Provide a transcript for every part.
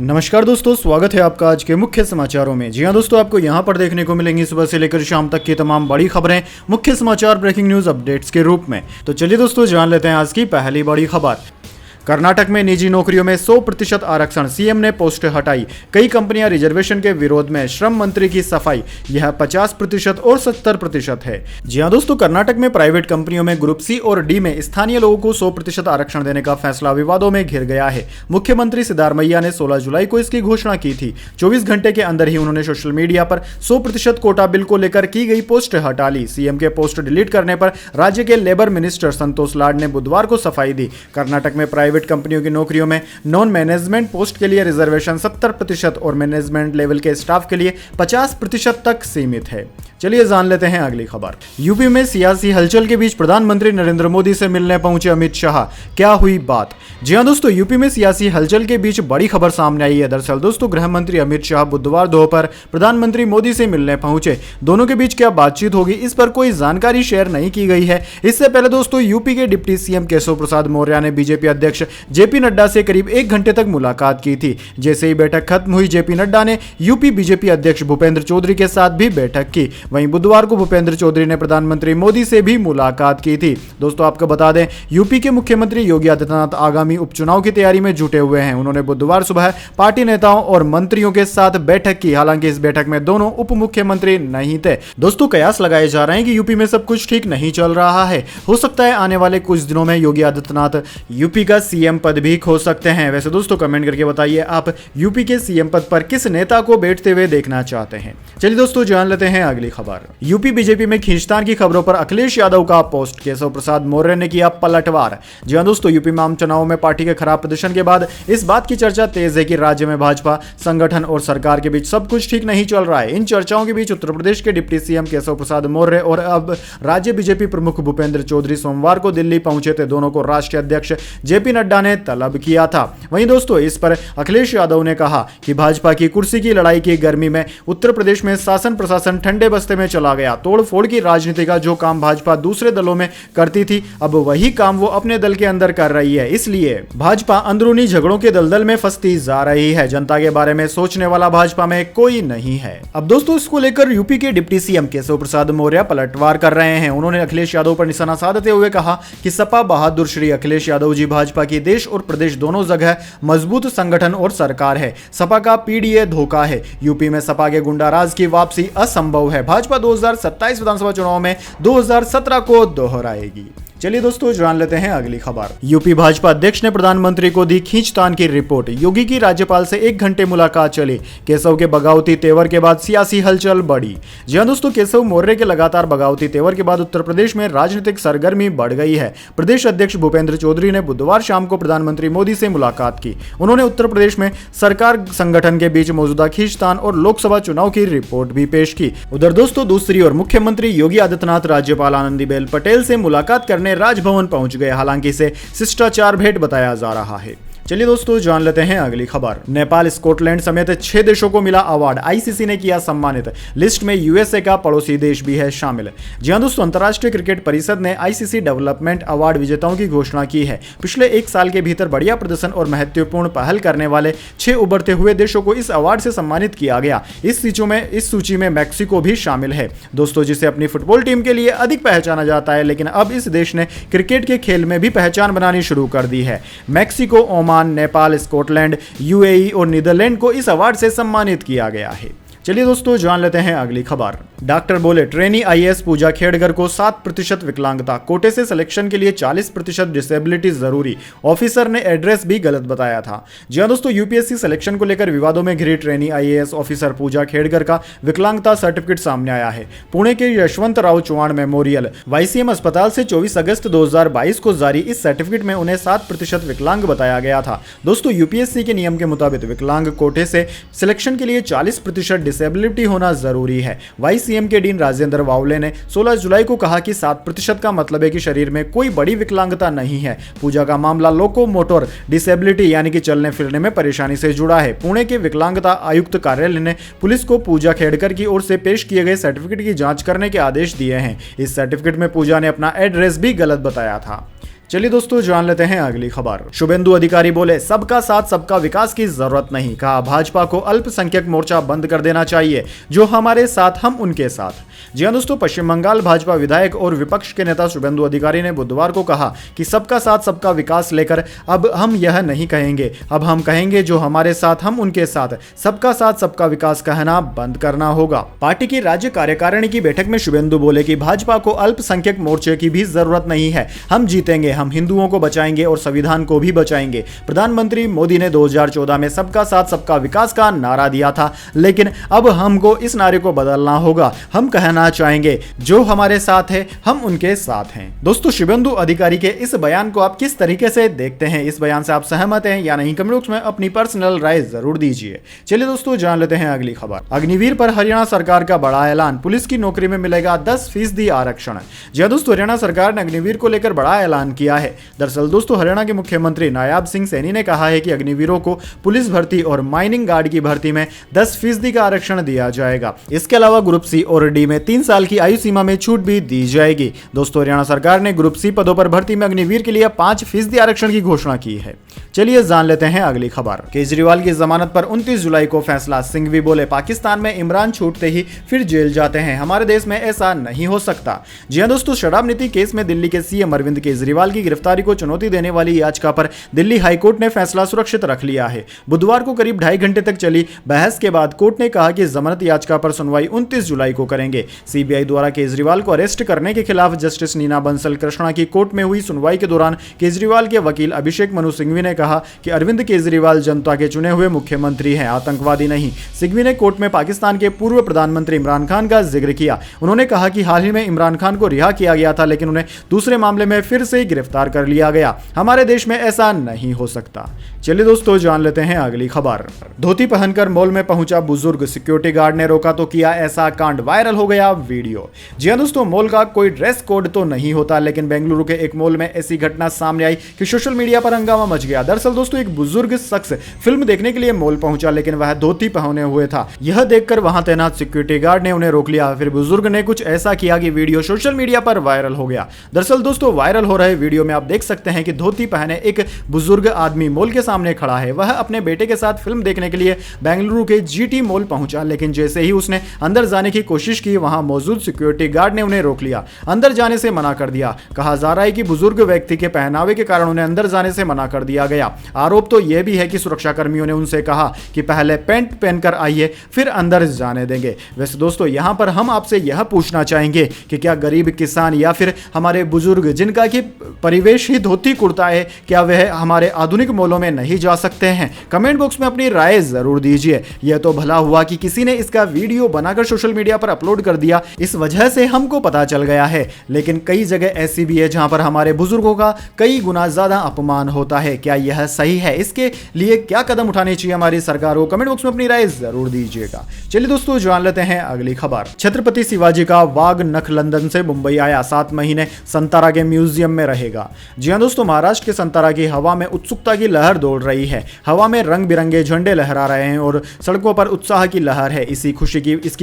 नमस्कार दोस्तों, स्वागत है आपका आज के मुख्य समाचारों में। जी हां दोस्तों, आपको यहां पर देखने को मिलेंगी सुबह से लेकर शाम तक की तमाम बड़ी खबरें मुख्य समाचार ब्रेकिंग न्यूज अपडेट्स के रूप में। तो चलिए दोस्तों, जान लेते हैं आज की पहली बड़ी खबर। कर्नाटक में निजी नौकरियों में 100% आरक्षण, सीएम ने पोस्ट हटाई। कई कंपनियां रिजर्वेशन के विरोध में, श्रम मंत्री की सफाई। यह 50% और 70% है। जी हां दोस्तों, कर्नाटक में प्राइवेट कंपनियों में ग्रुप सी और डी में स्थानीय लोगों को 100% आरक्षण देने का फैसला विवादों में घिर गया है। मुख्यमंत्री सिद्धारमैया ने 16 जुलाई को इसकी घोषणा की थी। 24 घंटे के अंदर ही उन्होंने सोशल मीडिया पर 100% कोटा बिल को लेकर की गई पोस्ट हटा ली। सीएम के पोस्ट डिलीट करने पर राज्य के लेबर मिनिस्टर संतोष लाड ने बुधवार को सफाई दी। कर्नाटक में प्राइवेट कंपनियों की नौकरियों में नॉन मैनेजमेंट पोस्ट के लिए रिजर्वेशन 70% और मैनेजमेंट लेवल के स्टाफ के लिए 50% तक सीमित है। चलिए जान लेते हैं अगली खबर। यूपी में सियासी हलचल के बीच प्रधानमंत्री नरेंद्र मोदी से मिलने पहुंचे अमित शाह। क्या हुई बात? जी हां दोस्तों, यूपी में सियासी हलचल के बीच बड़ी खबर सामने आई है। दरअसल दोस्तों, गृह मंत्री अमित शाह बुधवार दोपहर प्रधानमंत्री मोदी से मिलने पहुंचे। दोनों के बीच क्या बातचीत होगी, इस पर कोई जानकारी शेयर नहीं की गई है। इससे पहले दोस्तों, यूपी के डिप्टी सीएम केशव प्रसाद मौर्य ने बीजेपी अध्यक्ष जेपी नड्डा से करीब 1 घंटे तक मुलाकात की थी। जैसे ही बैठक खत्म हुई, जेपी नड्डा ने यूपी बीजेपी अध्यक्ष भूपेंद्र चौधरी के साथ भी बैठक की। वहीं बुधवार को भूपेंद्र चौधरी ने प्रधानमंत्री मोदी से भी मुलाकात की थी। दोस्तों, आपको बता दें, यूपी के मुख्यमंत्री योगी आदित्यनाथ आगामी उपचुनाव की तैयारी में जुटे हुए हैं। उन्होंने बुधवार सुबह पार्टी नेताओं और मंत्रियों के साथ बैठक की। हालांकि इस बैठक में दोनों उप मुख्यमंत्री नहीं थे। दोस्तों, कयास लगाए जा रहे हैं कि यूपी में सब कुछ ठीक नहीं चल रहा है। हो सकता है आने वाले कुछ दिनों में योगी आदित्यनाथ यूपी का सीएम पद भी खो सकते हैं। वैसे दोस्तों, कमेंट करके बताइए आप यूपी के सीएम पद पर किस नेता को बैठते हुए देखना चाहते हैं। चलिए दोस्तों, जान लेते हैं अगली खबर। यूपी बीजेपी में खींचतान की खबरों पर अखिलेश यादव का पोस्ट। केशव प्रसाद मौर्य ने किया पलटवार। जी हां दोस्तों, यूपी में आम चुनाव में पार्टी के खराब प्रदर्शन के बाद इस बात की चर्चा तेज है कि राज्य में भाजपा संगठन और सरकार के बीच सब कुछ ठीक नहीं चल रहा है। इन चर्चाओं के बीच उत्तर प्रदेश के डिप्टी सीएम केशव प्रसाद मौर्य और अब राज्य बीजेपी प्रमुख भूपेंद्र चौधरी सोमवार को दिल्ली पहुंचे थे। दोनों को राष्ट्रीय अध्यक्ष जेपी नड्डा ने तलब किया था। वहीं दोस्तों, इस पर अखिलेश यादव ने कहा कि भाजपा की कुर्सी की लड़ाई की गर्मी में उत्तर प्रदेश में शासन प्रशासन ठंडे बस्ते में चला गया। तोड़फोड़ की राजनीति का जो काम भाजपा दूसरे दलों में करती थी, अब वही काम वो अपने दल के अंदर कर रही है। इसलिए भाजपा अंदरूनी झगड़ों के दलदल में फंसती जा रही है। जनता के बारे में सोचने वाला भाजपा में कोई नहीं है। अब दोस्तों, इसको लेकर यूपी के डिप्टी सीएम केशव प्रसाद मौर्य पलटवार कर रहे हैं। उन्होंने अखिलेश यादव पर निशाना साधते हुए कहा कि सपा बहादुर श्री अखिलेश यादव जी भाजपा की देश और प्रदेश दोनों जगह मजबूत संगठन और सरकार है। सपा का पीडीए धोखा है। यूपी में सपा के गुंडाराज की वापसी असंभव है। भाजपा 2027 विधानसभा चुनाव में 2017 को दोहराएगी। चलिए दोस्तों, जान लेते हैं अगली खबर। यूपी भाजपा अध्यक्ष ने प्रधानमंत्री को दी खींचतान की रिपोर्ट। योगी की राज्यपाल से 1 घंटे मुलाकात चली। केशव के बगावती तेवर के बाद सियासी हलचल बढ़ी। जी हां दोस्तों, केशव मौर्य के लगातार बगावती तेवर के बाद उत्तर प्रदेश में राजनीतिक सरगर्मी बढ़ गई है। प्रदेश अध्यक्ष भूपेंद्र चौधरी ने बुधवार शाम को प्रधानमंत्री मोदी से मुलाकात की। उन्होंने उत्तर प्रदेश में सरकार संगठन के बीच मौजूदा खींचतान और लोकसभा चुनाव की रिपोर्ट भी पेश की। उधर दोस्तों, दूसरी ओर मुख्यमंत्री योगी आदित्यनाथ राज्यपाल आनंदीबेन पटेल से मुलाकात करने राजभवन पहुंच गए। हालांकि इसे शिष्टाचार भेंट बताया जा रहा है। चलिए दोस्तों, जान लेते हैं अगली खबर। नेपाल, स्कॉटलैंड समेत 6 देशों को मिला अवार्ड। आईसीसी ने किया सम्मानित। लिस्ट में यूएसए का पड़ोसी देश भी है शामिल। जी हां दोस्तों, अंतर्राष्ट्रीय क्रिकेट परिषद ने आईसीसी डेवलपमेंट अवार्ड विजेताओं की घोषणा की है। पिछले 1 साल के भीतर बढ़िया प्रदर्शन और महत्वपूर्ण पहल करने वाले 6 उभरते हुए देशों को इस अवार्ड से सम्मानित किया गया। इस सूची में मैक्सिको भी शामिल है दोस्तों, जिसे अपनी फुटबॉल टीम के लिए अधिक पहचाना जाता है। लेकिन अब इस देश ने क्रिकेट के खेल में भी पहचान बनानी शुरू कर दी है। Mexico, Oman, Nepal, Scotland, UAE और नीदरलैंड को इस अवार्ड से सम्मानित किया गया है। चलिए दोस्तों, जान लेते हैं अगली खबर। डॉक्टर बोले ट्रेनी आईएएस पूजा खेड़गर को 7% विकलांगता। कोटे से सिलेक्शन के लिए 40% डिसेबिलिटी जरूरी। ऑफिसर ने एड्रेस भी गलत बताया था। जी हां दोस्तों, यूपीएससी सिलेक्शन को लेकर विवादों में घिरी ट्रेनी आईएएस ऑफिसर पूजा खेड़गर का विकलांगता सर्टिफिकेट सामने आया है। पुणे के यशवंतराव चौहान मेमोरियल वाईसीएम अस्पताल से 24 अगस्त 2022 को जारी इस सर्टिफिकेट में उन्हें 7% विकलांग बताया गया था। दोस्तों, यूपीएससी के नियम के मुताबिक विकलांग कोटे से सिलेक्शन के लिए 40% डिसेबिलिटी होना जरूरी है। वाईसीएम के डीन राजेंद्र वावले ने 16 जुलाई को कहा कि 7% का मतलब है कि शरीर में कोई बड़ी विकलांगता नहीं है। पूजा का मामला लोकोमोटर डिसेबिलिटी यानी कि चलने फिरने में परेशानी से जुड़ा है। पुणे के विकलांगता आयुक्त कार्यालय ने पुलिस को पूजा खेड़कर की ओर से पेश किए गए सर्टिफिकेट की जांच करने के आदेश दिए हैं। इस सर्टिफिकेट में पूजा ने अपना एड्रेस भी गलत बताया था। चलिए दोस्तों जान लेते हैं अगली खबर। शुभेंदु अधिकारी बोले सबका साथ सबका विकास की जरूरत नहीं, कहा भाजपा को अल्पसंख्यक मोर्चा बंद कर देना चाहिए, जो हमारे साथ हम उनके साथ। जी हां दोस्तों, पश्चिम बंगाल भाजपा विधायक और विपक्ष के नेता शुभेंदु अधिकारी ने बुधवार को कहा कि सबका साथ सबका विकास लेकर अब हम यह नहीं कहेंगे, अब हम कहेंगे जो हमारे साथ हम उनके साथ। सबका साथ सबका विकास कहना बंद करना होगा। पार्टी की राज्य कार्यकारिणी की बैठक में शुभेंदु बोले कि भाजपा को अल्पसंख्यक मोर्चे की भी जरूरत नहीं है, हम जीतेंगे, हम हिंदुओं को बचाएंगे और संविधान को भी बचाएंगे। प्रधानमंत्री मोदी ने 2014 में सबका साथ सबका विकास का नारा दिया था, लेकिन अब हमको इस नारे को बदलना होगा। हम कहना चाहेंगे जो हमारे साथ है हम उनके साथ हैं। दोस्तों, शुभेंदु अधिकारी के इस बयान को आप किस तरीके से देखते हैं? इस बयान से आप सहमत हैं या नहीं? कमेंट बॉक्स में अपनी पर्सनल राय जरूर दीजिए। चलिए दोस्तों जान लेते हैं अगली खबर। अग्निवीर पर हरियाणा सरकार का बड़ा ऐलान, पुलिस की नौकरी में मिलेगा 10% आरक्षण। जी दोस्तों, हरियाणा सरकार ने अग्निवीर को लेकर बड़ा ऐलान किया है। दरअसल दोस्तों, हरियाणा के मुख्यमंत्री नायाब सिंह सैनी ने कहा है कि अग्निवीरों को पुलिस भर्ती और माइनिंग गार्ड की भर्ती में 10% का आरक्षण दिया जाएगा। इसके अलावा ग्रुप सी और डी में 3 साल की आयु सीमा में छूट भी दी जाएगी। दोस्तों, हरियाणा सरकार ने ग्रुप सी पदों पर भर्ती में अग्निवीर के लिए 5% आरक्षण की घोषणा की है। चलिए जान लेते हैं अगली खबर। केजरीवाल की जमानत पर 29 जुलाई को फैसला, सिंघवी बोले पाकिस्तान में इमरान छूटते ही फिर जेल जाते हैं, हमारे देश में ऐसा नहीं हो सकता। जी हां दोस्तों, शराब नीति केस में दिल्ली के सीएम अरविंद केजरीवाल की गिरफ्तारी को चुनौती देने वाली याचिका पर दिल्ली हाईकोर्ट ने फैसला सुरक्षित रख लिया है। बुधवार को करीब 2.5 घंटे तक चली बहस के बाद कोर्ट ने कहा कि जमानत याचिका पर सुनवाई 29 जुलाई को करेंगे। सीबीआई द्वारा केजरीवाल को अरेस्ट करने के खिलाफ जस्टिस नीना बंसल कृष्णा की कोर्ट में हुई सुनवाई के दौरान केजरीवाल के वकील अभिषेक मनु सिंघवी ने कहा कि अरविंद केजरीवाल जनता के चुने हुए मुख्यमंत्री हैं, आतंकवादी नहीं। सिंघवी ने कोर्ट में पाकिस्तान के पूर्व प्रधानमंत्री इमरान खान का जिक्र किया। उन्होंने कहा कि हाल ही में इमरान खान को रिहा किया गया था, लेकिन उन्हें दूसरे मामले में फिर से गिरफ्तार कर लिया गया। हमारे देश में ऐसा नहीं हो सकता। चलिए दोस्तों जान लेते हैं अगली खबर। धोती पहनकर मॉल में पहुंचा बुजुर्ग, सिक्योरिटी गार्ड ने रोका तो किया ऐसा कांड, वायरल हो गया वीडियो। जी हां दोस्तों, मॉल का कोई ड्रेस कोड तो नहीं होता, लेकिन बेंगलुरु के एक मॉल में ऐसी घटना सामने आई कि सोशल मीडिया पर हंगामा मच गया। दरअसल दोस्तों, एक बुजुर्ग शख्स फिल्म देखने के लिए मॉल पहुंचा, लेकिन वह धोती पहने हुए था। यह देखकर वहां तैनात सिक्योरिटी गार्ड ने उन्हें रोक लिया। फिर बुजुर्ग ने कुछ ऐसा किया कि वीडियो सोशल मीडिया पर वायरल हो गया। दरअसल दोस्तों, वायरल हो रहे वीडियो में आप देख सकते हैं कि धोती पहने एक बुजुर्ग आदमी मॉल के सामने खड़ा है। वह अपने बेटे के साथ फिल्म देखने के लिए बेंगलुरु के जीटी मॉल पहुंचा, लेकिन जैसे ही उसने अंदर जाने की कोशिश की, वहां मौजूद सिक्योरिटी गार्ड ने उन्हें रोक लिया, अंदर जाने से मना कर दिया। कहा जा रहा है कि बुजुर्ग व्यक्ति के पहनावे के कारण उन्हें अंदर जाने से मना कर दिया गया। आरोप तो यह भी है कि सुरक्षा कर्मियों ने उनसे कहा कि पहले पैंट पहनकर आइए, फिर अंदर जाने देंगे। वैसे दोस्तों, यहां पर हम आपसे यह पूछना चाहेंगे कि क्या गरीब किसान या फिर हमारे बुजुर्ग जिनका कि परिवेश ही धोती कुर्ता है, क्या वह हमारे आधुनिक मॉलों में नहीं जा सकते हैं? कमेंट बॉक्स में अपनी राय जरूर दीजिए। यह तो भला हुआ कि किसी ने इसका वीडियो बनाकर सोशल मीडिया पर अपलोड कर दिया, इस वजह से हमको पता चल गया है, लेकिन कई जगह ऐसी भी है जहां पर हमारे बुजुर्गों का कई गुना ज्यादा अपमान होता है। क्या यह सही है? इसके लिए क्या कदम उठाने चाहिए हमारी सरकार को? कमेंट बॉक्स में अपनी राय जरूर दीजिएगा। चलिए दोस्तों जान लेते हैं अगली खबर। छत्रपति शिवाजी का वाघ नख लंदन से मुंबई आया, 7 महीने संतारा के म्यूजियम में रहेगा। जी हां दोस्तों, महाराष्ट्र के संतारा की हवा में उत्सुकता की लहर दौड़ रही है। हवा में रंग बिरंगे झंडे लहरा रहे हैं और सड़कों पर उत्साह की लहर है। इसकी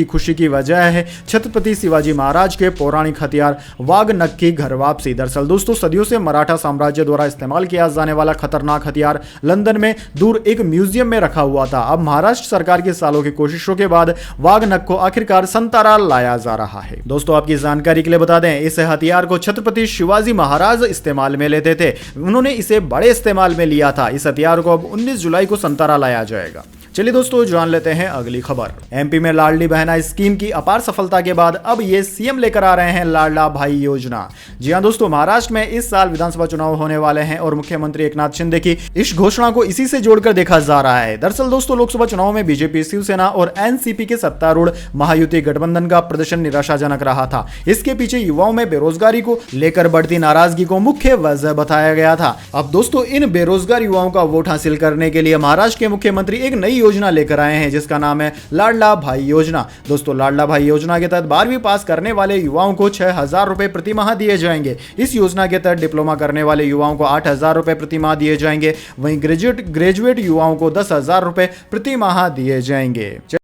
खुशी की वजह है छत्रपति शिवाजी महाराज के पौराणिक हथियार वाघ नख की घर वापसी। दरअसल दोस्तों, सदियों से मराठा साम्राज्य द्वारा इस्तेमाल किया जाने वाला खतरनाक हथियार लंदन में दूर एक म्यूजियम में रखा हुआ था। अब महाराष्ट्र सरकार की सालों की कोशिशों के बाद वाघ नख को आखिरकार संतारा लाया जा रहा है। दोस्तों, आपकी जानकारी के लिए बता दें, इस हथियार को छत्रपति शिवाजी महाराज इस्तेमाल में लेते थे। उन्होंने इसे बड़े इस्तेमाल में लिया था। इस हथियार को अब 19 जुलाई को संतारा लाया जाएगा। चलिए दोस्तों जान लेते हैं अगली खबर। एमपी में लाडली बहना स्कीम की अपार सफलता के बाद अब ये सीएम लेकर आ रहे हैं लाडला भाई योजना। जी हां दोस्तों, महाराष्ट्र में इस साल विधानसभा चुनाव होने वाले हैं और मुख्यमंत्री एकनाथ शिंदे की इस घोषणा को इसी से जोड़कर देखा जा रहा है। दरअसल दोस्तों, लोकसभा चुनाव में बीजेपी, शिवसेना और एनसीपी के सत्तारूढ़ महायुति गठबंधन का प्रदर्शन निराशाजनक रहा था। इसके पीछे युवाओं में बेरोजगारी को लेकर बढ़ती नाराजगी को मुख्य वजह बताया गया था। अब दोस्तों, इन बेरोजगार युवाओं का वोट हासिल करने के लिए महाराष्ट्र के मुख्यमंत्री एक नई योजना लेकर आए हैं, जिसका नाम है लाडला भाई योजना। दोस्तों, लाडला भाई योजना के तहत 12वीं पास करने वाले युवाओं को 6,000 रुपए प्रति माह दिए जाएंगे। इस योजना के तहत डिप्लोमा करने वाले युवाओं को 8,000 रुपए प्रति माह दिए जाएंगे। वहीं ग्रेजुएट युवाओं को 10,000 रुपए प्रति माह दिए जाएंगे।